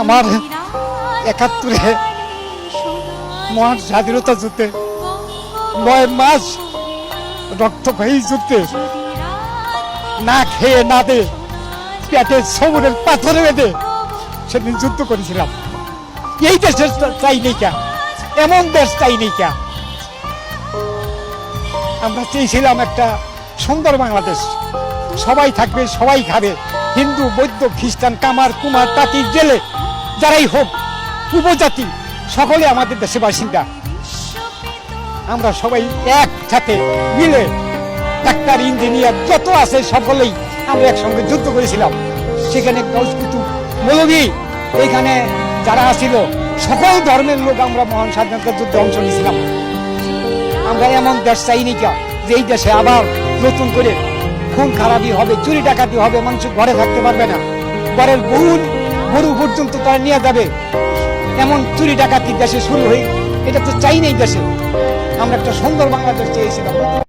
আমার ৭১-এ মহান স্বাধীনতা যুদ্ধে ৯ মাস রক্তক্ষয়ী যুদ্ধে না খেয়ে না দে পেটে সমুদ্রের পাথরে বেঁধে সেদিন যুদ্ধ করেছিলাম। এই দেশের চাই নেই কা, এমন দেশ চাই নেই কা। আমরা চেয়েছিলাম একটা সুন্দর বাংলাদেশ, সবাই থাকবে, সবাই খাবে, হিন্দু বৌদ্ধ খ্রিস্টান কামার কুমার তাঁতি জেলে যারাই হোক, উপজাতি সকলে আমাদের দেশে বাসিন্দা। আমরা সবাই একসাথে মিলে ডাক্তার ইঞ্জিনিয়ার যত আছে সকলেই আমরা একসঙ্গে যুদ্ধ করেছিলাম। সেখানে গাউস কুতুব মৌলভী এইখানে যারা আসিল সকল ধর্মের লোক আমরা মহান স্বাধীনতা যুদ্ধে অংশ নিয়েছিলাম। আমরা এমন দেশ চাইনি কা যে এই দেশে আবার নতুন করে খুন খারাপি হবে, চুরি ডাকাতি হবে, মানুষ ঘরে থাকতে পারবে না, ঘরের গরু পর্যন্ত তারা নিয়ে যাবে, এমন চুরি ডাকাতি দেশে শুরু হয়ে, এটা তো চাই নেই দেশে। আমরা একটা সুন্দর বাংলাদেশ চেয়েছিলাম।